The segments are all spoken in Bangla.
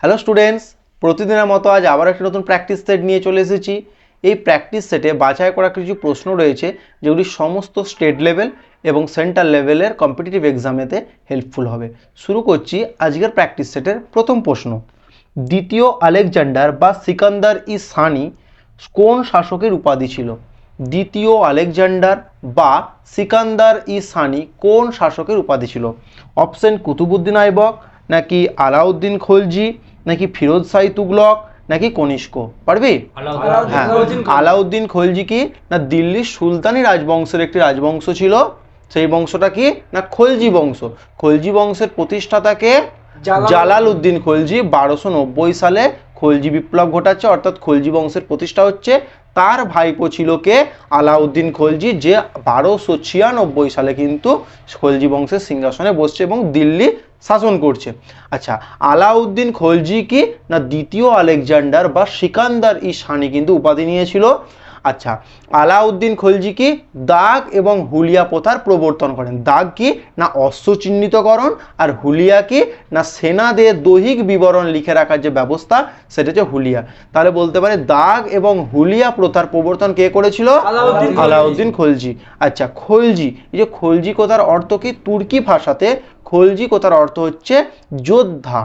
হ্যালো স্টুডেন্টস, প্রতিদিনের মতো আজ আবার একটা নতুন প্র্যাকটিস সেট নিয়ে চলে এসেছি। এই প্র্যাকটিস সেটে বাছাই করা কিছু প্রশ্ন রয়েছে যেগুলি সমস্ত স্টেট লেভেল এবং সেন্ট্রাল লেভেলের কম্পিটিটিভ এক্সামেতে হেল্পফুল হবে। শুরু করছি আজকের প্র্যাকটিস সেটের প্রথম প্রশ্ন। দ্বিতীয় আলেকজান্ডার বা সিকান্দার ই সানি কোন শাসকের উপাধি ছিল? দ্বিতীয় আলেকজান্ডার বা সিকান্দার ই সানি কোন শাসকের উপাধি ছিল? অপশন কুতুবুদ্দিন আইবক, নাকি আলাউদ্দিন খলজি, নাকি ফিরোজ শাহী তুগলক, নাকি কনিষ্ক? পারবি? হ্যাঁ, আলাউদ্দিন খলজি কি না দিল্লির সুলতানি রাজবংশের একটি রাজবংশ ছিল। সেই বংশটা কি না খলজি বংশ। খলজি বংশের প্রতিষ্ঠাতাকে জালালউদ্দিন খলজি 1290 সালে খলজি বিপ্লব ঘটাচ্ছে, অর্থাৎ খলজি বংশের প্রতিষ্ঠা হচ্ছে। তার ভাইপো ছিল কে? আলাউদ্দিন খলজি, যে 1296 সালে কিন্তু খলজি বংশের সিংহাসনে বসছে এবং দিল্লি শাসন করছে। আচ্ছা, আলাউদ্দিন খলজি কি না দ্বিতীয় আলেকজান্ডার বা সিকান্দার ই সানি কিন্তু উপাধি নিয়েছিল। আচ্ছা, আলাউদ্দিন খলজি কি দাগ এবং হুলিয়া প্রথার প্রবর্তন করেন। দাগ কি না অস্ত্র চিহ্নিতকরণ, আর হুলিয়া কি না সেনাদের দৈহিক বিবরণ লিখে রাখার যে ব্যবস্থা, সেটা হচ্ছে হুলিয়া। তাহলে বলতে পারে দাগ এবং হুলিয়া প্রথার প্রবর্তন কে করেছিল? আলাউদ্দিন খলজি। আচ্ছা, খলজি, এই যে খলজি কথার অর্থ কি? তুর্কি ভাষাতে খলজি কথার অর্থ হচ্ছে যোদ্ধা।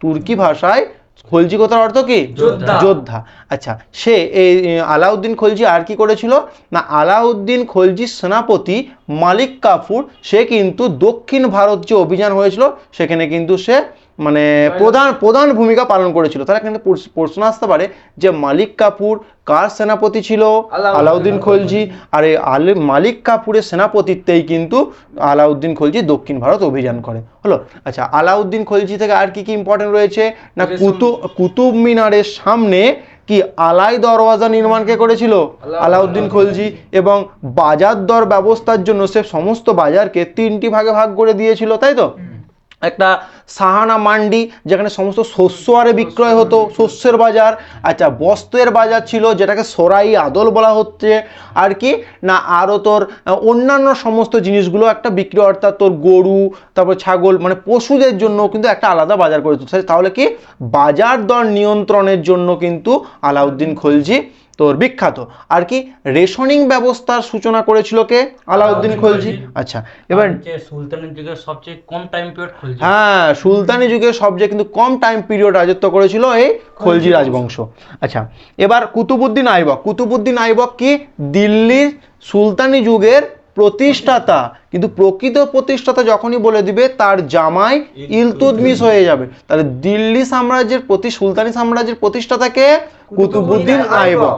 তুর্কি ভাষায় খলজি কথার অর্থ কি? যোদ্ধা। আচ্ছা, সে এই আলাউদ্দিন খলজি আর কি করেছিল না আলাউদ্দিন খলজির সেনাপতি মালিক কাফুর, সে কিন্তু দক্ষিণ ভারত যে অভিযান হয়েছিল সেখানে কিন্তু সে মানে প্রধান ভূমিকা পালন করেছিল। তাহলে কিন্তু প্রশ্ন আসতে পারে যে মালিক কাফুর কার সেনাপতি ছিল? আলাউদ্দিন খলজি। আর এই মালিক কাফুরের সেনাপতিত্বেই কিন্তু আলাউদ্দিন খলজি দক্ষিণ ভারত অভিযান করে। হলো। আচ্ছা, আলাউদ্দিন খলজি থেকে আর কি কি ইম্পর্টেন্ট রয়েছে না কুতুব মিনারের সামনে কি আলাই দরওয়াজা নির্মাণ কে করেছিল? আলাউদ্দিন খলজি। এবং বাজার দর ব্যবস্থার জন্য সে সমস্ত বাজারকে 3টি ভাগে ভাগ করে দিয়েছিল, তাই তো? একটা সাহানা মান্ডি, যেখানে সমস্ত শস্য আরে বিক্রয় হতো, শস্যের বাজার। আচ্ছা, বস্ত্রের বাজার ছিল, যেটাকে সরাই আদল বলা হচ্ছে। আর কি না আরও তোর অন্যান্য সমস্ত জিনিসগুলো একটা বিক্রি, অর্থাৎ তোর গরু, তারপর ছাগল, মানে পশুদের জন্য কিন্তু একটা আলাদা বাজার করে দিত। তাহলে কি বাজার দর নিয়ন্ত্রণের জন্য কিন্তু আলাউদ্দিন খলজি তোর বিখ্যাত। আর কি রেশনিং ব্যবস্থার সূচনা করেছিল কে? আলাউদ্দিন খলজি। আচ্ছা, এবার সুলতানি যুগের সবচেয়ে কম টাইম পিরিয়ড খলজি। হ্যাঁ, সুলতানি যুগের সবচেয়ে কিন্তু কম টাইম পিরিয়ড রাজত্ব করেছিল এই খলজি রাজবংশ। আচ্ছা, এবার কুতুবুদ্দিন আইবক। কুতুবুদ্দিন আইবক কি দিল্লির সুলতানি যুগের প্রতিষ্ঠাতা, কিন্তু প্রকৃত প্রতিষ্ঠাতা যখনই বলে দিবে তার জামাই ইলতুৎমিশ হয়ে যাবে। তাহলে দিল্লি সাম্রাজ্যের সুলতানি সাম্রাজ্যের প্রতিষ্ঠাতাকে কুতুবুদ্দিন আইবক।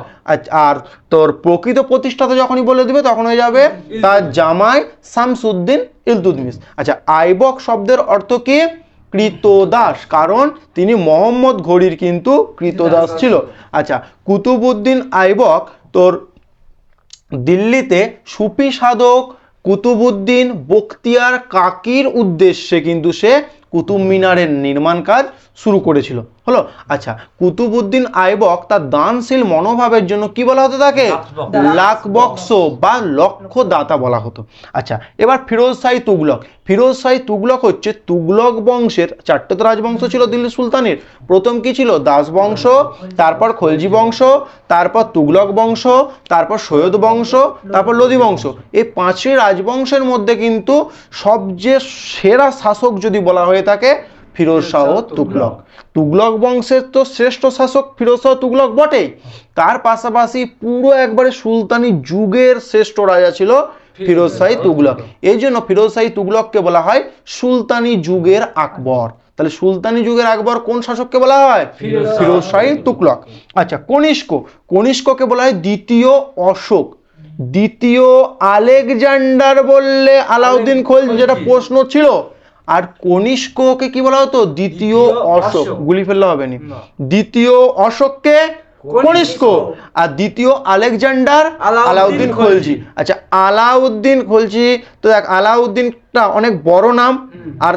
আর তোর প্রকৃত প্রতিষ্ঠাতা যখনই বলে দিবে তখন হয়ে যাবে তার জামাই শামসুদ্দিন ইলতুৎমিশ। আচ্ছা, আইবক শব্দের অর্থ কি? কৃতদাস, কারণ তিনি মোহাম্মদ ঘড়ির কিন্তু কৃতদাস ছিল। আচ্ছা, কুতুবুদ্দিন আইবক তোর দিল্লিতে সুফি সাধক কুতুবুদ্দিন বখতিয়ার কাকির উদ্দেশ্যে কিন্তু সে কুতুব মিনারের নির্মাণ কাজ শুরু করেছিল। হলো। আচ্ছা, কুতুবুদ্দিন আইবক তার দানশীল মনোভাবের জন্য কি বলা হতো তাকে? লাখ বক্স বা লক্ষ দাতা বলা হতো। আচ্ছা, এবার ফিরোজ শাহী তুগলক। ফিরোজ শাহী তুগলক হচ্ছে তুগলক বংশের 4টে তো রাজবংশ ছিল দিল্লি সুলতানের। প্রথম কি ছিল? দাস বংশ, তারপর খলজি বংশ, তারপর তুগলক বংশ, তারপর সৈয়দ বংশ, তারপর লোদি বংশ। এই 5টি রাজবংশের মধ্যে কিন্তু সবচেয়ে সেরা শাসক যদি বলা হয়ে থাকে ফিরোজ শাহ তুগলক। তুগলক বংশের তো শ্রেষ্ঠ শাসক ফিরোজ শাহ তুগলক বটেই, তার পাশাপাশি পুরো একবারে সুলতানি যুগের শ্রেষ্ঠ রাজা ছিল ফিরোজ শাহী তুগলক। এই জন্য ফিরোজ শাহী তুগলককে বলা হয় সুলতানি যুগের আকবর। তাহলে সুলতানি যুগের আকবর কোন শাসককে বলা হয়? ফিরোজ শাহী তুগলক। আচ্ছা, কনিষ্ক। কনিষ্ককে বলা হয় দ্বিতীয় অশোক। দ্বিতীয় আলেকজান্ডার বললে আলাউদ্দিন খলজি, যেটা প্রশ্ন ছিল। আর কনিষ্ককে কি বলা হতো? দ্বিতীয় অশোক। গুলি ফেললে হবে না। দ্বিতীয় অশোককে কনিষ্ক, আর দ্বিতীয় আলেকজান্ডার আলাউদ্দিন খলজি। আচ্ছা, আলাউদ্দিন খলজি তো দেখ, আলাউদ্দিনটা অনেক বড় নাম আর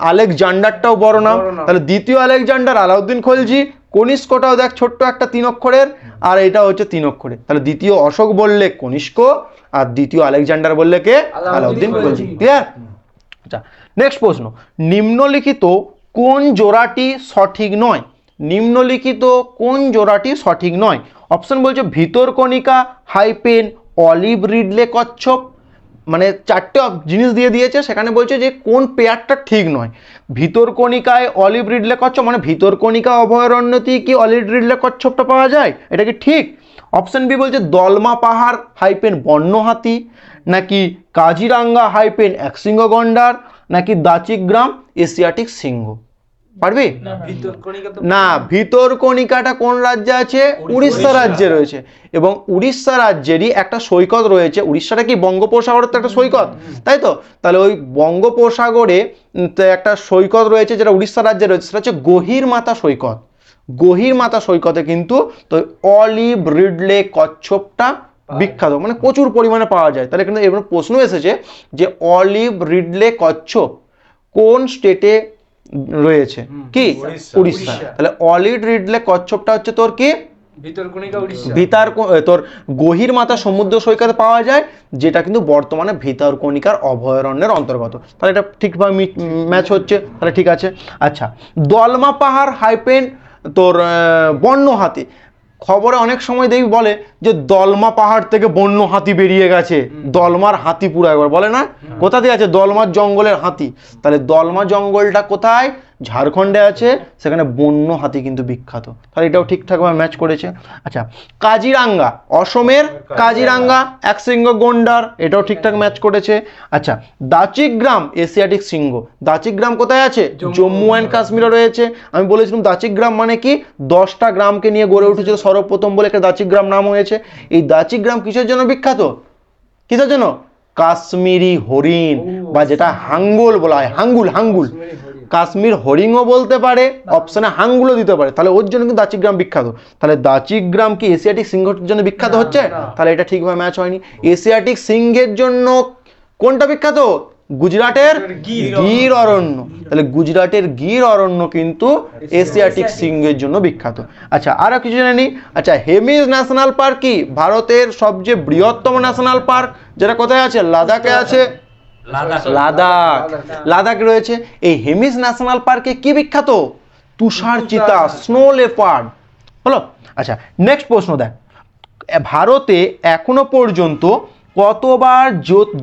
আলেকজান্ডারটাও বড় নাম। তাহলে দ্বিতীয় আলেকজান্ডার আলাউদ্দিন খলজি, কনিষ্কটাও দেখ ছোট্ট একটা 3 অক্ষরের, আর এটা হচ্ছে 3 অক্ষরের। তাহলে দ্বিতীয় অশোক বললে কনিষ্ক, আর দ্বিতীয় আলেকজান্ডার বললে কে? আলাউদ্দিন খলজি। ক্লিয়ার? আচ্ছা, নেক্সট প্রশ্ন। নিম্নলিখিত কোন জোড়াটি সঠিক নয়? নিম্নলিখিত কোন জোড়াটি সঠিক নয়? অপশন বলছে ভিতরকণিকা হাইপেন অলিভ রিডলে কচ্ছপ, মানে চারটে জিনিস দিয়ে দিয়েছে, সেখানে বলছে যে কোন পেয়ারটা ঠিক নয়। ভিতরকণিকায় অলিভ রিডলে কচ্ছপ, মানে ভিতরকণিকা অভয়ারণ্যতেই কি অলিভ রিডলে কচ্ছপটা পাওয়া যায়, এটা কি ঠিক? অপশন বি বলছে দলমা পাহাড় হাইপেন বন্য হাতি, নাকি কাজিরাঙ্গা হাইপেন একশৃঙ্গ গন্ডার, নাকি দাচিগ্রাম এশিয়াটিক সিংহ। পারবি? না, ভিতরকণিকাটা কোন রাজ্যে আছে? উড়িষ্যা রাজ্যে রয়েছে, এবং উড়িষ্যা রাজ্যেরই একটা সৈকত রয়েছে। উড়িষ্যাটা কি বঙ্গোপসাগরের তো একটা সৈকত, তাই তো? তাহলে ওই বঙ্গোপসাগরে একটা সৈকত রয়েছে যেটা উড়িষ্যা রাজ্যে রয়েছে, সেটা হচ্ছে গহিরমাথা সৈকত। গহিরমাথা সৈকতে কিন্তু তো অলিভ রিডলে কচ্ছপটা বিখ্যাত, মানে প্রচুর পরিমাণে পাওয়া যায়। তাহলে কিন্তু এবার প্রশ্ন এসেছে যে অলিভ রিডলে কচ্ছপ কোন স্টেটে রয়েছে? কি? উড়িষ্যা। তাহলে অলিভ রিডলে কচ্ছপটা হচ্ছে তোর কি তোর গহিরমাথা সমুদ্র সৈকতে পাওয়া যায়, যেটা কিন্তু বর্তমানে ভিতরকণিকার অভয়ারণ্যের অন্তর্গত। তাহলে এটা ঠিকভাবে ম্যাচ হচ্ছে, তাহলে ঠিক আছে। আচ্ছা, দলমা পাহাড় হাইপেন তোর বন্য হাতি, খবরে অনেক সময় দেখি বলে যে দলমা পাহাড় থেকে বন্য হাতি বেরিয়ে গেছে, দলমার হাতি পুরো একবার বলে না, কোথা থেকে আছে? দলমার জঙ্গলের হাতি। তাহলে দলমা জঙ্গলটা কোথায়? ঝাড়খণ্ডে আছে, সেখানে বন্য হাতি কিন্তু বিখ্যাত। তাহলে এটাও ঠিকঠাকভাবে ম্যাচ করেছে। আচ্ছা, কাজিরাঙ্গা অসমের কাজিরাঙ্গা একশৃঙ্গ গন্ডার, এটাও ঠিকঠাক ম্যাচ করেছে। আচ্ছা, দাচিগ্রাম এশিয়াটিক সিংহ, দাচিগ্রাম কোথায় আছে? জম্মু অ্যান্ড কাশ্মীরে রয়েছে। আমি বলেছিলাম দাচিগ্রাম মানে কি 10টা গ্রামকে নিয়ে গড়ে উঠেছিল সর্বপ্রথম বলে একটা দাচিগ্রাম নাম হয়েছে। এই দাচিগ্রাম কিসের জন্য বিখ্যাত? কিসের জন্য? কাশ্মীরি হরিণ, বা যেটা হাঙ্গুল বলা হয়, হাঙ্গুল হাঙ্গুল, কাশ্মীর হরিণও বলতে পারে, অপশনে হাঙ্গুলও দিতে পারে। তাহলে ওর জন্য কিন্তু দাচিগ্রাম বিখ্যাত। তাহলে দাচিগ্রাম কি এশিয়াটিক সিংহের জন্য বিখ্যাত হচ্ছে? তাহলে এটা ঠিকভাবে ম্যাচ হয়নি। এশিয়াটিক সিংহের জন্য কোনটা বিখ্যাত? গুজরাটের গির অরণ্য। তাহলে গুজরাটের গির অরণ্য কিন্তু এশিয়াটিক সিংহের জন্য বিখ্যাত। আচ্ছা, আরো কিছু জেনে নিই। আচ্ছা, হেমিস ন্যাশনাল পার্ক কি ভারতের সবচেয়ে বৃহত্তম ন্যাশনাল পার্ক, যেটা কোথায় আছে? লাদাখে আছে। লাদাখ রয়েছে। এই হেমিস ন্যাশনাল পার্কে কি বিখ্যাত? তুষার চিতা, স্নো লেপার্ড। হলো। আচ্ছা, নেক্সট প্রশ্ন দেখ, ভারতে এখনো পর্যন্ত কতবার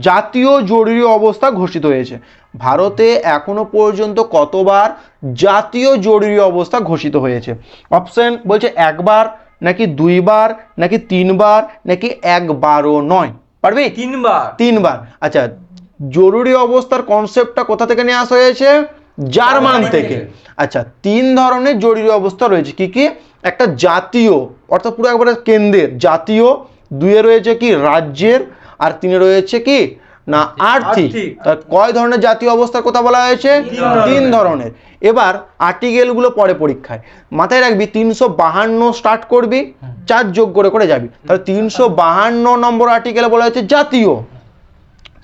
জাতীয় জরুরি অবস্থা ঘোষিত হয়েছে? ভারতে এখনো পর্যন্ত কতবার জাতীয় জরুরি অবস্থা ঘোষিত হয়েছে? অপশন বলছে একবার, নাকি দুইবার, নাকি তিনবার, নাকি একবারও নয়। পারবি? তিনবার। আচ্ছা, জরুরি অবস্থার কনসেপ্টটা কোথা থেকে নিয়ে আসা হয়েছে? জার্মান থেকে। আচ্ছা, 3 ধরনের জরুরি অবস্থা রয়েছে। কি কি? একটা জাতীয়, অর্থাৎ পুরো একবারে কেন্দ্রের জাতীয়, 2 রয়েছে কি রাজ্যের, আর 3 রয়েছে কি না আর্থিক। কয় ধরনের জাতীয় অবস্থার কথা বলা হয়েছে? 3 ধরনের। এবার আর্টিকেলগুলো পরে পরীক্ষায় মাথায় রাখবি, 352 স্টার্ট করবি, 4 যোগ করে করে যাবি। তাহলে 352 নম্বর আর্টিকেলে বলা হয়েছে জাতীয়,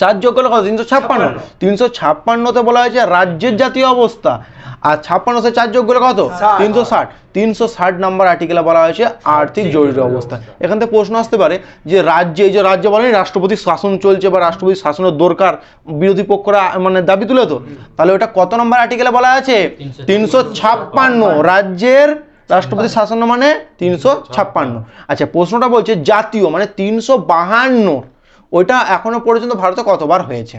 4 যোগ করলে কত? 356। 356তে বলা হয়েছে রাজ্যের জাতীয় অবস্থা, আর 56 সে 4 যোগ করলে কত? 360। 360 নম্বর আর্টিকেলে বলা হয়েছে আর্থিক জরুরি অবস্থা। এখান থেকে প্রশ্ন আসতে পারে যে রাজ্যে, এই যে রাজ্য বলেনি রাষ্ট্রপতির শাসন চলছে বা রাষ্ট্রপতির শাসনের দরকার, বিরোধী পক্ষরা মানে দাবি তুলে, তো তাহলে ওটা কত নম্বর আর্টিকেলে বলা আছে? 356। রাজ্যের রাষ্ট্রপতি শাসন মানে 356। আচ্ছা, প্রশ্নটা বলছে জাতীয় মানে 352, ওইটা এখনো পর্যন্ত ভারতে কতবার হয়েছে?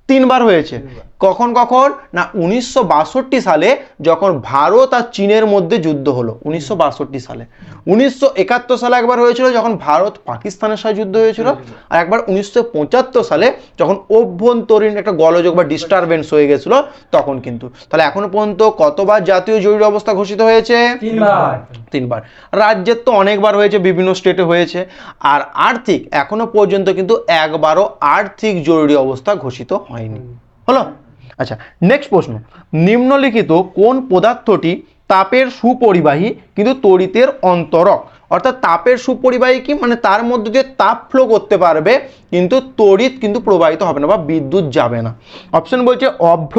3 বার হয়েছে। কখন কখন না 1962 সালে, যখন ভারত আর চীনের মধ্যে যুদ্ধ হলো 1962 সালে। 1971 সালে একবার হয়েছিল, যখন ভারত পাকিস্তানের সাথে যুদ্ধ হয়েছিল। আর একবার 1975 সালে, যখন অভ্যন্তরীণ একটা গোলযোগ বা ডিস্টারবেন্স হয়ে গেছিল তখন কিন্তু। তাহলে এখনো পর্যন্ত কতবার জাতীয় জরুরি অবস্থা ঘোষিত হয়েছে? 3 বার। রাজ্যের তো অনেকবার হয়েছে, বিভিন্ন স্টেটে হয়েছে। আর আর্থিক এখনো পর্যন্ত কিন্তু একবারও আর্থিক জরুরি অবস্থা ঘোষিত হয়নি। হলো। আচ্ছা, নেক্সট প্রশ্ন, নিম্নলিখিত কোন পদার্থটি তাপের সুপরিবাহী কিন্তু তড়িতের অন্তরক? অর্থাৎ তাপের সুপরিবাহী কি মানে তার মধ্যে দিয়ে তাপ ফ্লো করতে পারবে কিন্তু তড়িৎ কিন্তু প্রবাহিত হবে না বা বিদ্যুৎ যাবে না। অপশন বলছে অভ্র,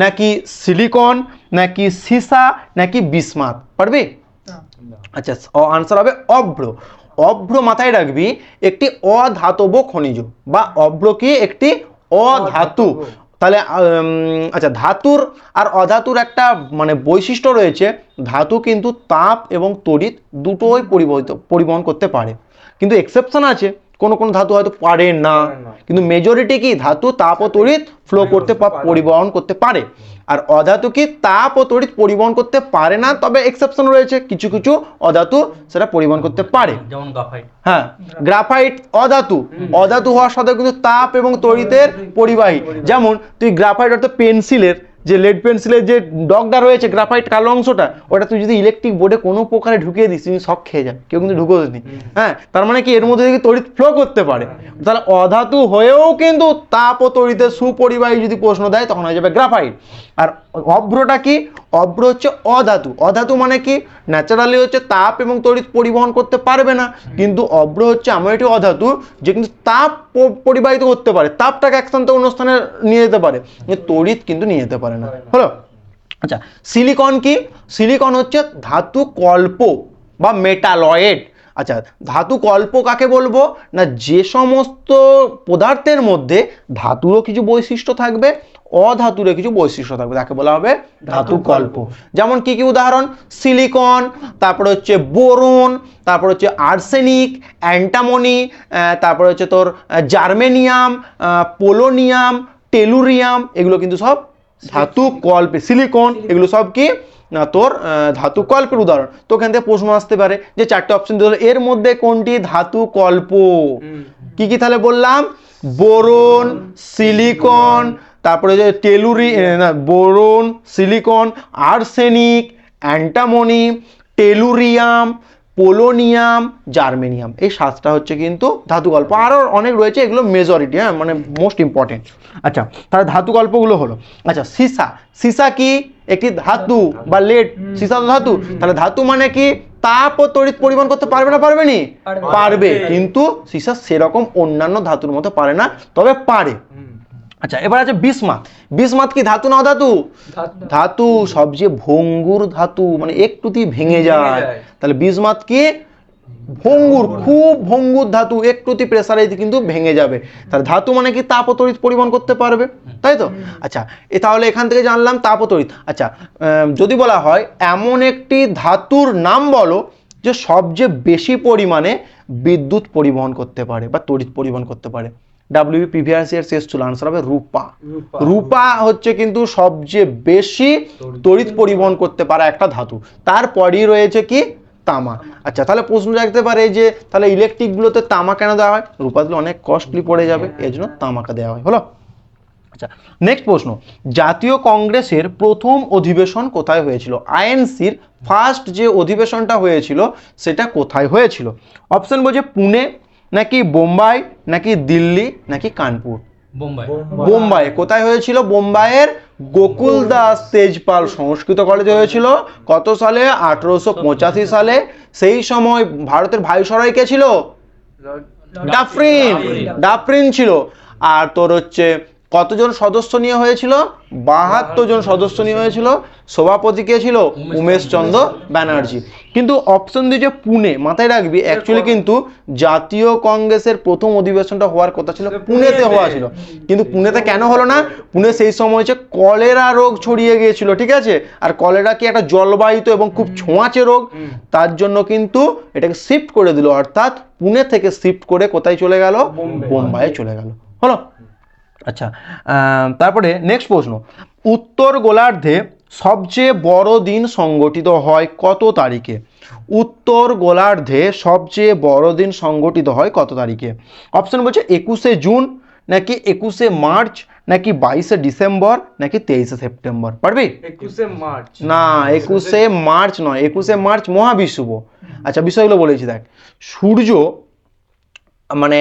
নাকি সিলিকন, নাকি সীসা, নাকি বিসমাথ। পারবি? আচ্ছা, আনসার হবে অভ্র। অভ্র মাথায় রাখবি একটি অধাতব খনিজ, বা অভ্র কি একটি অধাতু। তাহলে আচ্ছা, ধাতুর আর অধাতুর একটা মানে বৈশিষ্ট্য রয়েছে, ধাতু কিন্তু তাপ এবং তড়িৎ দুটোই পরিবহন করতে পারে, কিন্তু এক্সেপশন আছে, কোন কোন ধাতু হয়তো পারে না, কিন্তু মেজরিটি কি ধাতু তাপ ও তড়িৎ ফ্লো করতে পরিবহন করতে পারে। আর অধাতু কি তাপ ও তড়িৎ পরিবহন করতে পারে না, তবে এক্সেপশন রয়েছে, কিছু কিছু অধাতু সেটা পরিবহন করতে পারে, যেমন গ্রাফাইট। হ্যাঁ, গ্রাফাইট অধাতু, অধাতু হওয়ার সাথে কিন্তু তাপ এবং তড়িতের পরিবাহী। যেমন তুই গ্রাফাইট অর্থাৎ পেন্সিলের যে লেড পেন্সিলের যে ডগটা রয়েছে, গ্রাফাইট কালো অংশটা, ওটা তুই যদি ইলেকট্রিক বোর্ডে কোনো প্রকারে ঢুকিয়ে দিস, তুমি শক খেয়ে যাবে, কেউ কিন্তু ঢুকোসনি। হ্যাঁ, তার মানে কি এর মধ্যে থেকে তড়িৎ ফ্লো করতে পারে, তাহলে অধাতু হয়েও কিন্তু তাপ ও তড়িতের সুপরিবাহী যদি প্রশ্ন দেয় তখন হয়ে যাবে গ্রাফাইট। আর অভ্রটা কি? অভ্র হচ্ছে অধাতু। অধাতু মানে কি? ন্যাচারালি হচ্ছে তাপ এবং তড়িৎ পরিবহন করতে পারবে না, কিন্তু অভ্র হচ্ছে এমন একটি অধাতু যে কিন্তু তাপ পরিবাহিত করতে পারে, তাপটাকে এক স্থান থেকে অন্য স্থানে নিয়ে যেতে পারে, কিন্তু তড়িৎ কিন্তু নিয়ে যেতে পারে না। হলো? আচ্ছা, সিলিকন কি? সিলিকন হচ্ছে ধাতু কল্প বা মেটালয়েড। আচ্ছা, ধাতু কল্প কাকে বলবো না, যে সমস্ত পদার্থের মধ্যে ধাতুরও কিছু বৈশিষ্ট্য থাকবে, অধাতুরও কিছু বৈশিষ্ট্য থাকবে, তাকে বলা হবে ধাতু কল্প। যেমন কি কি উদাহরণ? সিলিকন, তারপরে হচ্ছে বোরন, তারপর হচ্ছে আর্সেনিক, অ্যান্টামনি, তারপরে হচ্ছে তোর জার্মেনিয়াম, পোলোনিয়াম, টেলুরিয়াম, এগুলো কিন্তু সব ধাতু কল্পে। সিলিকন এগুলো সব কি না তোর ধাতু কল্পের উদাহরণ। তো ওখান থেকে প্রশ্ন আসতে পারে যে চারটে অপশন দিল, এর মধ্যে কোনটি ধাতু কল্প? কি কি তাহলে বললাম? বোরন, সিলিকন, তারপরে যে boron, silicon, arsenic, antimony, tellurium, polonium, germanium, এই 7টা হচ্ছে কিন্তু ধাতু কল্প। আরও অনেক রয়েছে, এগুলো মেজরিটি, হ্যাঁ, মানে মোস্ট ইম্পর্টেন্ট। আচ্ছা, তাহলে ধাতু কল্পগুলো হলো। আচ্ছা, সীসা, সীসা কি? একটি ধাতু বা লেড, সীসা তো ধাতু, তাহলে ধাতু মানে কি? তাপ ও তড়িৎ পরিবহন করতে পারবে না পারবে নি? পারবে, কিন্তু সীসা সেরকম অন্যান্য ধাতুর মতো পারে না, তবে পারে। আচ্ছা, এবার আছে বিসমাথ। বিসমাথ কি ধাতু না অধাতু? ধাতু, সবচেয়ে ভঙ্গুর ধাতু, মানে একটুতেই ভেঙে যায়, তাহলে বিসমাথ কি? ভঙ্গুর, খুব ভঙ্গুর ধাতু, একটুতেই প্রেসারে কিন্তু ভেঙে যাবে, তাহলে ধাতু মানে কি তাপ ও তড়িৎ পরিবহন করতে পারবে, তাই তো? আচ্ছা, তাহলে এখান থেকে জানলাম তাপ ও তড়িৎ। আচ্ছা, যদি বলা হয় এমন একটি ধাতুর নাম বলো যে সবচেয়ে বেশি পরিমাণে বিদ্যুৎ পরিবহন করতে পারে বা তড়িৎ পরিবহন করতে পারে, ডাব্লিউবি প্রিভিয়াস ইয়ার শেষ ছিল, আনসার হবে রূপা। রূপা হচ্ছে কিন্তু সবচেয়ে বেশি তড়িৎ পরিবহন করতে পারা একটা ধাতু, তারপরই রয়েছে কি? তামা। আচ্ছা, তাহলে প্রশ্ন জাগতে পারে যে তাহলে ইলেকট্রিকগুলোতে তামা কেন দেওয়া হয়? রূপা দিলে অনেক কস্টলি পড়ে যাবে, এর জন্য তামাকে দেওয়া হয়। হলো? আচ্ছা, নেক্সট প্রশ্ন, জাতীয় কংগ্রেসের প্রথম অধিবেশন কোথায় হয়েছিল? আইএনসির ফার্স্ট যে অধিবেশনটা হয়েছিল সেটা কোথায় হয়েছিল? অপশন বলছে পুনে, নাকি বোম্বাই, নাকি দিল্লি, নাকি কানপুর? বোম্বাই। বোম্বাই। কোথায় হয়েছিল? বোম্বাইয়ের গোকুল দাস তেজপাল সংস্কৃত কলেজে হয়েছিল। কত সালে? 1885 সালে। সেই সময় ভারতের ভাইসরয় কে ছিল? ডাফরিন। ডাফরিন ছিল। আর তোর হচ্ছে কতজন সদস্য নিয়ে হয়েছিল? 72 জন সদস্য নিয়ে হয়েছিল। সভাপতি কে ছিল? উমেশ চন্দ্র ব্যানার্জি। কিন্তু অপশন দিয়েছে পুনে, মাথায় রাখবি, অ্যাকচুয়ালি কিন্তু জাতীয় কংগ্রেসের প্রথম অধিবেশনটা হওয়ার কথা ছিল পুনেতে হওয়া ছিল, কিন্তু পুনেতে কেন হলো না? পুনে সেই সময় হচ্ছে কলেরা রোগ ছড়িয়ে গিয়েছিল, ঠিক আছে? আর কলেরা কি একটা জলবাহিত এবং খুব ছোঁয়াচে রোগ, তার জন্য কিন্তু এটাকে শিফট করে দিল, অর্থাৎ পুনে থেকে শিফট করে কোথায় চলে গেল? বোম্বাইয়ে চলে গেল। হলো? আচ্ছা, তারপরে নেক্সট প্রশ্ন, উত্তর গোলার্ধে সবচেয়ে বড় দিন সংগঠিত হয় কত তারিখে? উত্তর গোলার্ধে সবচেয়ে বড় দিন সংগঠিত হয় কত তারিখে? অপশন বলছে 21শে জুন, নাকি 21শে মার্চ, নাকি 22শে ডিসেম্বর, নাকি 23শে সেপ্টেম্বর? পারবি? 21শে মার্চ। না, 21শে মার্চ নয়, 21শে মার্চ মহাবিষুব। আচ্ছা, বিষয়গুলো বলেছি দেখ, সূর্য মানে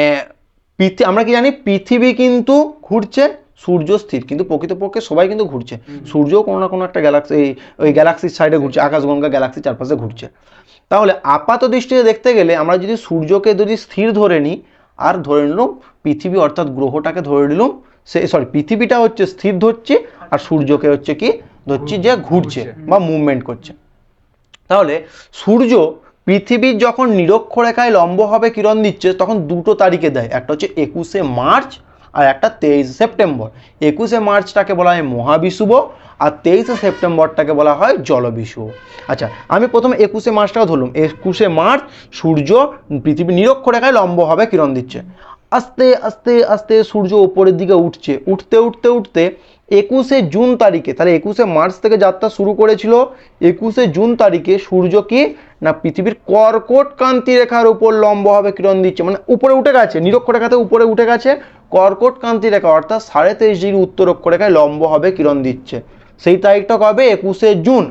আমরা কি জানি? পৃথিবী কিন্তু ঘুরছে, সূর্য স্থির, কিন্তু প্রকৃতপক্ষে সবাই কিন্তু ঘুরছে, সূর্যও কোনো না কোনো একটা গ্যালাক্সি, ওই গ্যালাক্সির সাইডে ঘুরছে, আকাশগঙ্গা গ্যালাক্সির চারপাশে ঘুরছে। তাহলে আপাত দৃষ্টিতে দেখতে গেলে আমরা যদি সূর্যকে যদি স্থির ধরে নিই, আর ধরে নিলাম পৃথিবী অর্থাৎ গ্রহটাকে ধরে নিলাম, পৃথিবীটা হচ্ছে স্থির ধরছে, আর সূর্যকে হচ্ছে কি ধরছি যে ঘুরছে বা মুভমেন্ট করছে। তাহলে সূর্য পৃথিবীর যখন নিরক্ষরেখায় লম্বভাবে কিরণ দিচ্ছে তখন দুটো তারিখে দেয়, একটা হচ্ছে 21শে মার্চ, আর একটা 23 সেপ্টেম্বর। 21শে মার্চটাকে বলা হয় মহাবিষুব আর 23শে সেপ্টেম্বরটাকে বলা হয় জলবিষুব। আচ্ছা, আমি প্রথমে 21শে মার্চটাও ধরলাম। 21শে মার্চ সূর্য পৃথিবীর নিরক্ষরেখায় লম্বভাবে কিরণ দিচ্ছে। আস্তে আস্তে আস্তে সূর্য ওপরের দিকে উঠছে, উঠতে উঠতে উঠতে 21শে জুন তারিখে, তাহলে 21শে মার্চ থেকে যাত্রা শুরু করেছিল, 21শে জুন তারিখে সূর্য কি না পৃথিবীর কর্কট কান্তি রেখার উপর লম্বভাবে কিরণ দিচ্ছে, মানে উপরে উঠে গেছে, নিরক্ষরেখাতে উপরে উঠে গেছে, কর্কট কান্তি রেখা অর্থাৎ 23.5 ডিগ্রি উত্তর অক্ষরেখায় লম্বভাবে কিরণ দিচ্ছে। সেই তারিখটা কবে? 21শে জুন।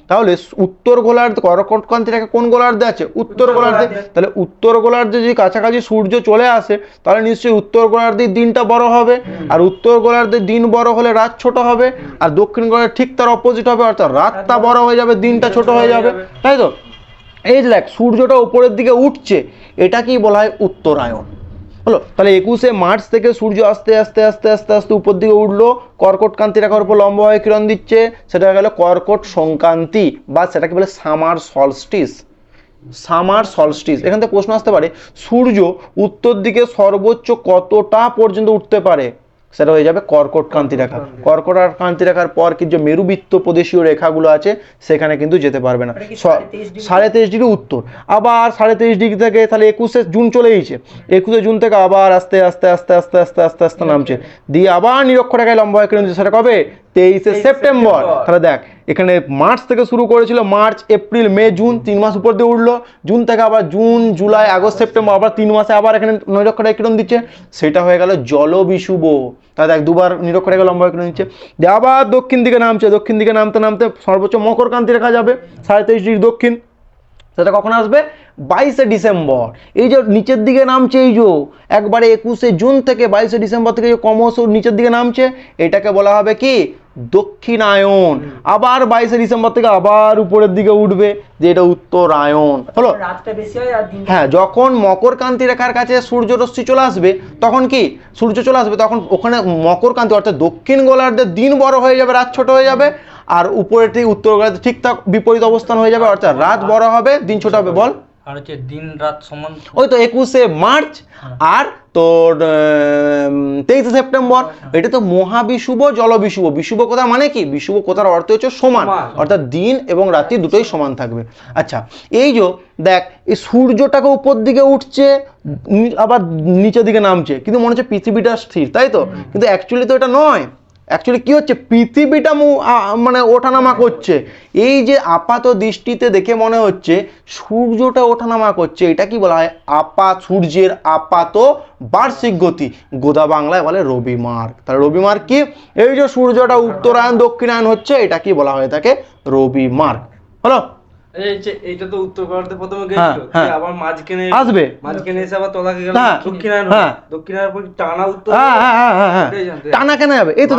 তাহলে উত্তর গোলার্ধে কর্কট কান্তি রেখা কোন গোলার্ধে আছে? উত্তর গোলার্ধে। তাহলে উত্তর গোলার্ধে যদি কাছাকাছি সূর্য চলে আসে তাহলে নিশ্চয়ই উত্তর গোলার্ধের দিনটা বড় হবে, আর উত্তর গোলার্ধের দিন বড় হলে রাত ছোট হবে, আর দক্ষিণ গোলার্ধে ঠিক তার অপোজিট হবে, অর্থাৎ রাতটা বড় হয়ে যাবে, দিনটা ছোট হয়ে যাবে, তাই তো? এই যে দেখ সূর্যটা উপরের দিকে উঠছে, এটা কি বলা হয়? উত্তরায়ণ হলো। তাহলে 21শে মার্চ থেকে সূর্য আস্তে আস্তে আস্তে আস্তে আস্তে উপর দিকে উঠলো, কর্কট কান্তি রেখার উপর লম্বভাবে কিরণ দিচ্ছে, সেটা হয়ে গেল কর্কট সংক্রান্তি বা সেটাকে বলে সামার সলস্টিস। Summer solstice. এখান থেকে প্রশ্ন আসতে পারে সূর্য উত্তর দিকে সর্বোচ্চ কতটা পর্যন্ত উঠতে পারে, সেটা হয়ে যাবে কর্কট কান্তি রেখা। কর্কট আর কান্তি রেখার পর কিন্তু যে মেরুবৃত্ত প্রদেশীয় রেখাগুলো আছে সেখানে কিন্তু যেতে পারবে না। 23.5 ডিগ্রি উত্তর, আবার 23.5 ডিগ্রি থেকে তাহলে 21শে জুন চলে গেছে, 21শে জুন থেকে আবার আস্তে আস্তে আস্তে আস্তে আস্তে আস্তে আস্তে নামছে, দিয়ে আবার নিরক্ষরেখায় লম্বা হয়ে কিরণ দিচ্ছে, সেটা কবে? 23শে সেপ্টেম্বর। তাহলে দেখ এখানে মার্চ থেকে শুরু করেছিল, মার্চ এপ্রিল মে জুন, 3 মাস উপর দিয়ে উঠলো, জুন থেকে আবার জুন জুলাই আগস্ট সেপ্টেম্বর, আবার 3 মাসে আবার এখানে নিরক্ষরেখায় কিরণ দিচ্ছে, সেটা হয়ে গেল জলবিষুব। তাহলে দেখ দুবার নিরক্ষরেখায় লম্বা হয়ে কিরণ দিচ্ছে, দিয়ে আবার দক্ষিণ দিকে নামছে, দক্ষিণ দিকে নামতে নামতে সর্বোচ্চ মকর কান্তি রেখা যাবে 23.5 ডিগ্রি দক্ষিণ, সেটা কখন আসবে? 22শে ডিসেম্বর। এই যে নিচের দিকে নামছে, এই যে একবারে 21শে জুন থেকে 22শে ডিসেম্বর থেকে যে ক্রমশ নিচের দিকে নামছে, এটাকে বলা হবে কি? দক্ষিণায়ন। আবার 22শে ডিসেম্বর থেকে আবার উপরের দিকে উঠবে, যে এটা উত্তরায়ণ হলো। রাতটা বেশি হয় আর দিনটা হ্যাঁ, যখন মকর কান্তি রেখার কাছে সূর্যরশ্মি চলে আসবে তখন কি সূর্য চলে আসবে, তখন ওখানে মকর কান্তি অর্থাৎ দক্ষিণ গোলার্ধের দিন বড় হয়ে যাবে, রাত ছোট হয়ে যাবে, আর উপরের থেকে উত্তর গোলার্ধে ঠিকঠাক বিপরীত অবস্থান হয়ে যাবে, অর্থাৎ রাত বড় হবে, দিন ছোট হবে। বল। আর হচ্ছে দিন রাত সমান। ওই তো 21শে মার্চ আর তোর 23শে সেপ্টেম্বর, এটা তো মহাবিষুব জলবিষুব। বিষুব কথা মানে কি? বিষুব কথার অর্থ হচ্ছে সমান, অর্থাৎ দিন এবং রাত্রি দুটোই সমান থাকবে। আচ্ছা, এই যে দেখ এই সূর্যটাকে উপর দিকে উঠছে আবার নিচের দিকে নামছে, কিন্তু মনে হচ্ছে পৃথিবীটা স্থির, তাই তো? কিন্তু অ্যাকচুয়ালি তো এটা নয়। অ্যাকচুয়ালি কি হচ্ছে? পৃথিবীটা মানে ওঠানামা করছে। এই যে আপাত দৃষ্টিতে দেখে মনে হচ্ছে সূর্যটা ওঠানামা করছে, এটা কি বলা হয়? সূর্যের আপাত বার্ষিক গতি, গোদা বাংলায় বলে রবি মার্গ। তাহলে রবি মার্গ কি? এই যে সূর্যটা উত্তরায়ণ দক্ষিণায়ন হচ্ছে, এটা কি বলা হয়ে থাকে? রবি মার্গ হলো। এইটা তো উত্তর গোলার্ধে প্রথমে গেছিল, আবার মাঝখানে আসবে, মাঝখানে এসে আবার তলাকে গেল দক্ষিণায়ন, দক্ষিণায়ন পর টানা উত্তর। টানা কেন যাবে? এই তো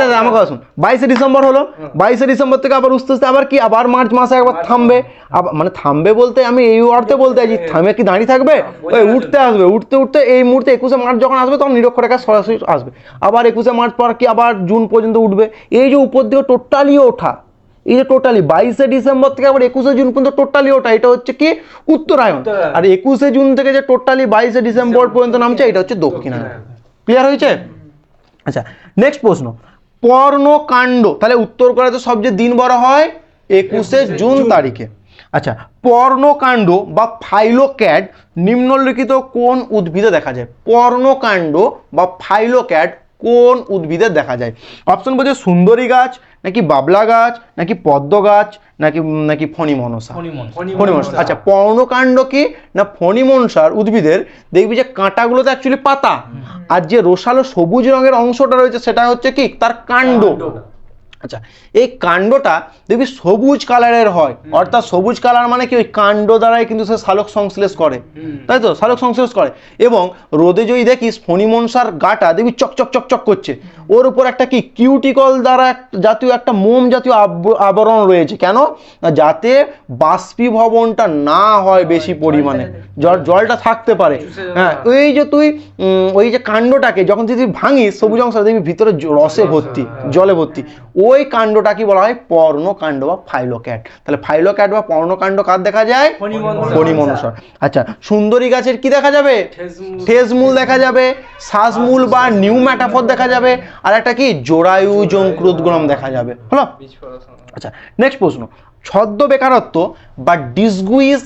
দাদা আমাকে আসুন, 22শে ডিসেম্বর হলো, 22শে ডিসেম্বর থেকে আবার উঠতে উঠতে আবার কি আবার মার্চ মাসে একবার থামবে, মানে থামবে বলতে আমি এই অর্থে বলতে চাইছি, থামে কি দাঁড়িয়ে থাকবে? ওই উঠতে আসবে, উঠতে উঠতে এই মুহূর্তে 21শে মার্চ যখন আসবে তখন নিরক্ষরেখা সরাসরি আসবে, আবার 21শে মার্চ পর কি আবার জুন পর্যন্ত উঠবে। এই যে উপর দিকে টোটালি ওঠা, এই যে টোটালি 22শে ডিসেম্বর থেকে আবার 21শে জুন পর্যন্ত টোটালি ওঠা, এটা হচ্ছে কি? উত্তরায়ণ। আর 21শে জুন থেকে যে টোটালি 22শে ডিসেম্বর পর্যন্ত নামছে, এটা হচ্ছে দক্ষিণায়ণ। ক্লিয়ার হয়েছে? আচ্ছা, নেক্সট প্রশ্ন, পর্ণকাণ্ড। তাহলে উত্তর গোলার্ধে সবচেয়ে দিন বড় হয় 21শে জুন তারিখে। আচ্ছা, পর্ণকাণ্ড বা ফাইলোক্যাড নিম্নলিখিত কোন উদ্ভিদে দেখা যায়? পর্ণকাণ্ড বা ফাইলোক্যাড কোন উদ্ভিদে দেখা যায়? অপশন বলছে সুন্দরী গাছ, নাকি বাবলা গাছ, নাকি পদ্ম গাছ, নাকি ফণিমনসা। ফণিমনসা। আচ্ছা, পর্ণকাণ্ড কি না ফণিমনসার উদ্ভিদের দেখবি যে কাঁটাগুলো তো অ্যাকচুয়ালি পাতা, আর যে রসালো সবুজ রঙের অংশটা রয়েছে সেটা হচ্ছে কি? তার কাণ্ড। আচ্ছা, এই কাণ্ডটা দেখবি সবুজ কালারের হয়, অর্থাৎ সবুজ কালার মানে কি? ওই কাণ্ড দ্বারাই কিন্তু সে সালোক সংশ্লেষ করে, তাই তো? সালোক সংশ্লেষ করে। এবং রোদে যদি দেখিস ফণিমনসার গাটা দেখবি চকচক চকচক করছে, ওর উপর একটা কি কিউটিকল দ্বারা জাতীয় একটা মোম জাতীয় আবরণ রয়েছে। কেন? যাতে বাষ্পীভবনটা না হয় বেশি পরিমাণে, জলটা থাকতে পারে। হ্যাঁ, ওই যে তুই ওই যে কাণ্ডটাকে যখন তুই ভাঙিস সবুজ অংশ দেখবি ভিতরে রসে ভর্তি, জলে ভর্তি, ওই ওই কাণ্ডটাকে বলা হয় পর্ণকাণ্ড বা ফাইলোক্যাট। তাহলে ফাইলোক্যাট বা পর্ণকাণ্ড কার দেখা যায়? ফণী মনসা। আচ্ছা, সুন্দরী গাছের কি দেখা যাবে? ঠেসমূল দেখা যাবে, শ্বাসমূল বা নিউম্যাটাফোর দেখা যাবে, আর একটা কি জরায়ু যঙ্কৃতগ্রম দেখা যাবে। হলো? আচ্ছা, নেক্সট প্রশ্ন, ছদ্ম বেকারত্ব বা ডিসগুইজ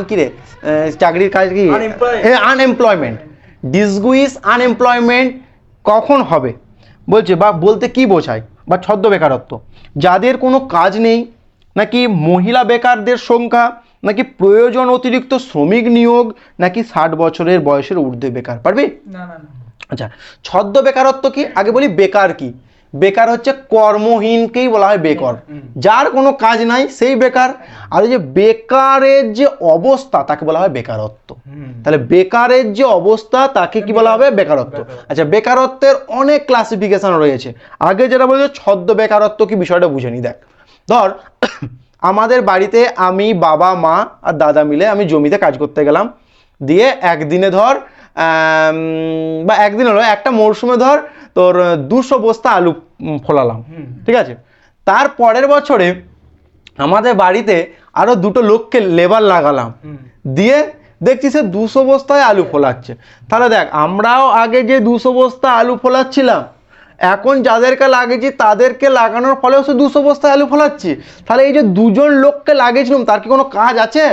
কি রে চাকরির কাজ কি? আনএমপ্লয়মেন্ট। ডিসগুইজ আনএমপ্লয়মেন্ট কখন হবে বলছে, বা বলতে কি বোঝায়? বা ছদ্ম বেকারত্ব যাদের কোনো কাজ নেই, নাকি মহিলা বেকারদের সংখ্যা, নাকি প্রয়োজন অতিরিক্ত শ্রমিক নিয়োগ, নাকি 60 বছরের বয়সের ঊর্ধ্বে বেকার? পারবি? আচ্ছা, ছদ্ম বেকারত্ব কি? আগে বলি বেকার কি। বেকার হচ্ছে কর্মহীনকেই বলা হয় বেকার, যার কোনো কাজ নাই সেই বেকার। আর ওই যে বেকারের যে অবস্থা তাকে বলা হয় বেকারত্ব। তাহলে বেকারের যে অবস্থা তাকে কি বলা হবে? বেকারত্ব। আচ্ছা, বেকারত্বের অনেক ক্লাসিফিকেশন রয়েছে। আগে যেটা বলছে ছদ্ম বেকারত্ব কি, বিষয়টা বুঝে নি। দেখ, ধর আমাদের বাড়িতে আমি, বাবা, মা আর দাদা মিলে আমি জমিতে কাজ করতে গেলাম, দিয়ে একদিনে ধর বা একদিন হলো একটা মরশুমে ধর তোর 200 বস্তা আলু ফলালাম, ঠিক আছে। তার পরের বছরে আমাদের বাড়িতে আরো 2টো লোককে লেবার লাগালাম, দিয়ে দেখছি সে 200 বস্তায় আলু ফলাচ্ছে। তাহলে দেখ, আমরাও আগে যে 200 বস্তা আলু ফলাচ্ছিলাম, এখন যাদেরকে লাগিয়েছি তাদেরকে লাগানোর ফলেও সে 200 বস্তায় আলু ফলাচ্ছি। তাহলে এই যে দুজন লোককে লাগিয়েছিলাম তার কি কোনো কাজ আছে?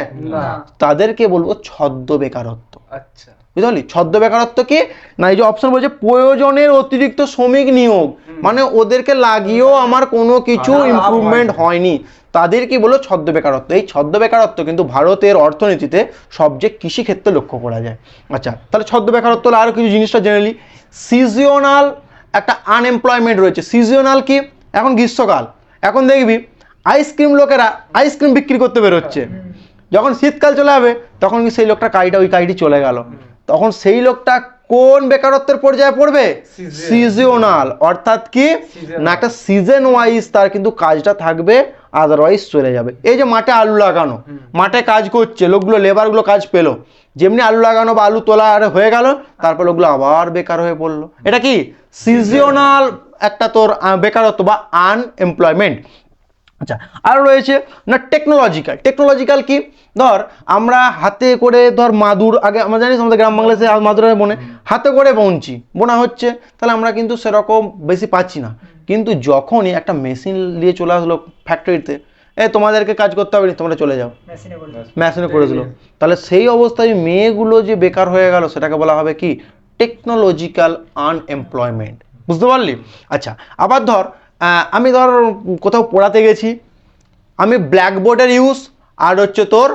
তাদেরকে বলবো ছদ্ম বেকারত্ব। আচ্ছা, বুঝতে পারলি? ছদ্ম বেকারত্ব কি না, এই যে অপশন বলছে প্রয়োজনের অতিরিক্ত শ্রমিক নিয়োগ, মানে ওদেরকে লাগিয়েও আমার কোনো কিছু ইমপ্রুভমেন্ট হয়নি, তাদের কি বলো? ছদ্ম বেকারত্ব। এই ছদ্ম বেকারত্ব কিন্তু ভারতের অর্থনীতিতে সবচেয়ে কৃষি ক্ষেত্রে লক্ষ্য করা যায়। আচ্ছা, তাহলে ছদ্ম বেকারত্ব হলো আরো কিছু জিনিসটা জেনে নিই। সিজনাল একটা আনএমপ্লয়মেন্ট রয়েছে। সিজনাল কি? এখন গ্রীষ্মকাল, এখন দেখবি আইসক্রিম লোকেরা আইসক্রিম বিক্রি করতে বেরোচ্ছে। যখন শীতকাল চলে যাবে তখন কি সেই লোকটা ওই কাজটি চলে গেল, তখন সেই লোকটা কোন বেকারত্বের পর্যায়ে পড়বে? সিজনাল। অর্থাৎ কি না, একটা সিজন ওয়াইজ তার কিন্তু কাজটা থাকবে, আদারওয়াইজ চলে যাবে। এই যে মাঠে আলু লাগানো, মাঠে কাজ করছে লোকগুলো, লেবারগুলো কাজ পেলো, যেমনি আলু লাগানো বা আলু তোলা আর হয়ে গেল, তারপর লোকগুলো আবার বেকার হয়ে পড়লো। এটা কি সিজনাল একটা তোর বেকারত্ব বা আনএমপ্লয়মেন্ট। আচ্ছা, আর রয়েছে না টেকনোলজিক্যাল। টেকনোলজিক্যাল কি? ধর আমরা হাতে করে ধর মাদুর, আগে আমরা জানিস আমাদের গ্রাম বাংলায় মাদুরের বনে হাতে করে বোনা হচ্ছে, তাহলে আমরা কিন্তু সেরকম বেশি পাচ্ছি না। কিন্তু যখনই একটা মেশিন নিয়ে চলে আসলো ফ্যাক্টরিতে, তোমাদেরকে কাজ করতে হবে না, তোমরা চলে যাও, মেশিনে করে দিল, তাহলে সেই অবস্থায় মেয়েগুলো যে বেকার হয়ে গেল সেটাকে বলা হবে কি? Technological unemployment. বুঝতে পারলি? আচ্ছা, আবার ধর আমি ধর কোথাও পড়াতে গেছি, আমি ব্ল্যাকবোর্ডের ইউজ আর হচ্ছে তোর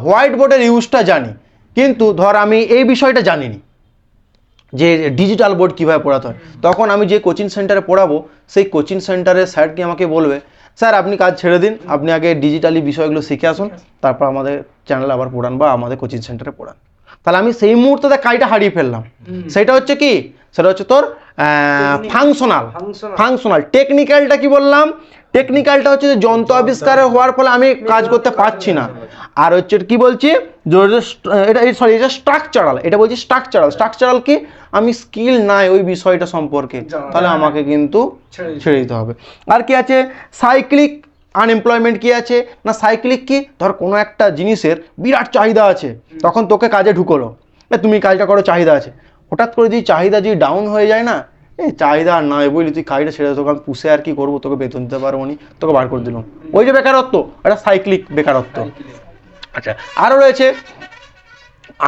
হোয়াইট বোর্ডের ইউজটা জানি, কিন্তু ধর আমি এই বিষয়টা জানিনি যে ডিজিটাল বোর্ড কীভাবে পড়াতে হয়। তখন আমি যে কোচিং সেন্টারে পড়াবো, সেই কোচিং সেন্টারের স্যার কি আমাকে বলবে, স্যার আপনি কাজ ছেড়ে দিন, আপনি আগে ডিজিটালি বিষয়গুলো শিখে আসুন, তারপর আমাদের চ্যানেলে আবার পড়ান বা আমাদের কোচিং সেন্টারে পড়ান। তাহলে আমি সেই মুহূর্তে কাজটা হারিয়ে ফেললাম। সেটা হচ্ছে কি? সেটা হচ্ছে তোর ফাংশনাল। টেকনিক্যালটা কি বললাম? টেকনিক্যালটা হচ্ছে যে যন্ত্র আবিষ্কার হওয়ার ফলে আমি কাজ করতে পারছি না। আর হচ্ছে কি বলছি, এটা স্ট্রাকচারাল। এটা বলছি স্ট্রাকচারাল কি? আমি স্কিল নাই ওই বিষয়টা সম্পর্কে, তাহলে আমাকে কিন্তু ছেড়ে দিতে হবে। আর কি আছে? সাইক্লিক আনএমপ্লয়মেন্ট কি আছে না, সাইক্লিক কি? ধর কোনো একটা জিনিসের বিরাট চাহিদা আছে, তখন তোকে কাজে ঢুকলো, তুমি কাজটা করো, চাহিদা আছে। হঠাৎ করে যদি চাহিদা যদি ডাউন হয়ে যায় না, চাহিদা আর নয় বুঝলি, তুই কাজটা ছেড়ে তোকে আমি পুষে আর কি করবো, তোকে বেতন দিতে পারবো নি, তোকে বার করে দিলাম। ওই যে বেকারত্ব, এটা সাইক্লিক বেকারত্ব। আচ্ছা, আরও রয়েছে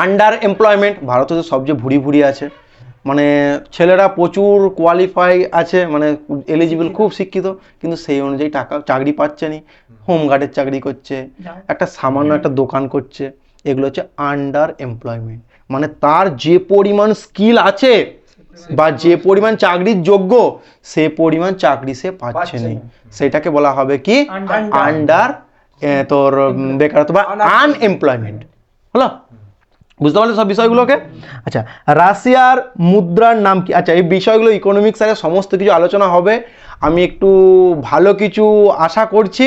আন্ডার এমপ্লয়মেন্ট। ভারতে তো সবচেয়ে ভুড়ি আছে, মানে ছেলেরা প্রচুর কোয়ালিফাই আছে, মানে এলিজিবল, খুব শিক্ষিত, কিন্তু সেই অনুযায়ী চাকরি পাচ্ছে নি, হোমগার্ডের চাকরি করছে, একটা সামান্য একটা দোকান করছে, এগুলো হচ্ছে আন্ডার এমপ্লয়মেন্ট। মানে তার যে পরিমাণ স্কিল আছে বা যে পরিমাণ চাকরির যোগ্য, সে পরিমাণ চাকরি সে পাচ্ছে না, সেটাকে বলা হবে কি? আন্ডার তোর বেকারত্ব বা আনএমপ্লয়মেন্ট। হলো? বুঝতে পারলে সব বিষয়গুলোকে? আচ্ছা, রাশিয়ার মুদ্রার নাম কি? আচ্ছা, এই বিষয়গুলো ইকোনমিক্স আরে সমস্ত কিছু আলোচনা হবে, আমি একটু ভালো কিছু আশা করছি।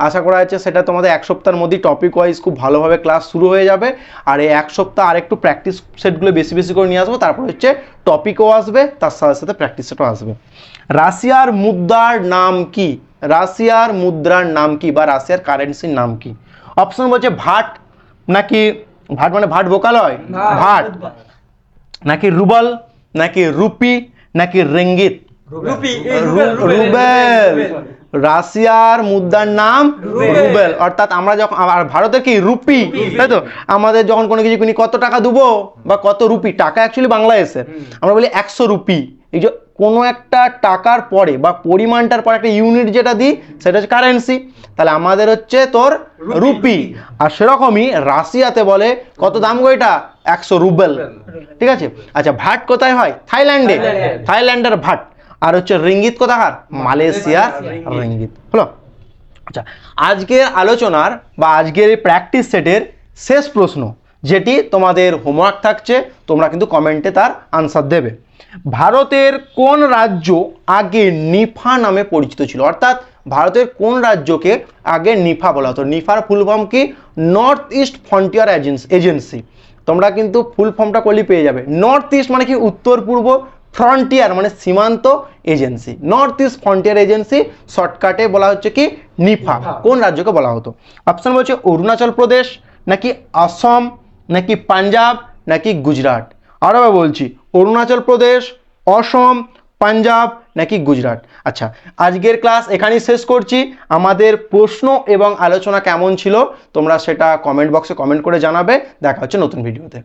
আশা করা যাচ্ছে সেটা তোমাদের এক সপ্তাহের মধ্যেই টপিক ওয়াইজ খুব ভালোভাবে ক্লাস শুরু হয়ে যাবে। আর এই এক সপ্তাহ আরেকটু প্র্যাকটিস সেটগুলো বেশি বেশি করে নিয়ে আসবো, তারপর হচ্ছে টপিকও আসবে, তার সাথে সাথে প্র্যাকটিস সেটও আসবে। রাশিয়ার মুদ্রার নাম কি? রাশিয়ার মুদ্রার নাম কি বা রাশিয়ার কারেন্সির নাম কি? অপশন বলছে ভাট, নাকি ভাট মানে ভাট ভোকালয়, ভাট, নাকি রুবল, নাকি রুপি, নাকি রিঙ্গিত? রুবেল। রাশিয়ার মুদ্রার নাম রুবেল, অর্থাৎ আমরা যখন আর ভারতের কি রুপি, তাই তো? আমাদের যখন কোনো কিছু কিনি কত টাকা দেবো বা কত রুপি, টাকা অ্যাকচুয়ালি বাংলাদেশের আমরা বলি 100 রুপি। এই যে কোনো একটা টাকার পরে বা পরিমাণটার পরে একটা ইউনিট যেটা দিই সেটা হচ্ছে কারেন্সি, তাহলে আমাদের হচ্ছে তোর রুপি। আর সেরকমই রাশিয়াতে বলে কত দাম গো এটা? 100 রুবেল, ঠিক আছে? আচ্ছা, ভাট কোথায় হয়? থাইল্যান্ডে, থাইল্যান্ডের ভাট। আর হচ্ছে রিঙ্গিত কোথাকার? মালয়েশিয়ার রিঙ্গিত। হলো। আচ্ছা, আজকের আলোচনার বা আজকের এই প্র্যাকটিস সেটের শেষ প্রশ্ন, যেটি তোমাদের হোমওয়ার্ক থাকছে, তোমরা কিন্তু কমেন্টে তার আনসার দেবে। ভারতের কোন রাজ্য আগে নিফা নামে পরিচিত ছিল? অর্থাৎ ভারতের কোন রাজ্যকে আগে নিফা বলা হতো? নিফার ফুল ফর্ম কি? North east frontier agency. তোমরা কিন্তু ফুল ফর্মটা করলেই পেয়ে যাবে। নর্থ ইস্ট মানে কি? উত্তর পূর্ব, ফ্রন্টিয়ার মানে সীমান্ত agency, north east frontier agency, শর্টকাটে বলা হচ্ছে কি নিফা। কোন রাজ্যকে বলা হতো? অপশন বলছে অরুণাচল প্রদেশ, নাকি আসাম, নাকি পাঞ্জাব, নাকি গুজরাট। আরও বলছি, অরুণাচল প্রদেশ, অসম, পাঞ্জাব, নাকি গুজরাট। আচ্ছা, আজকের ক্লাস এখানেই শেষ করছি। আমাদের প্রশ্ন এবং আলোচনা কেমন ছিল তোমরা সেটা কমেন্ট বক্সে কমেন্ট করে জানাবে। দেখা হচ্ছে নতুন ভিডিওতে।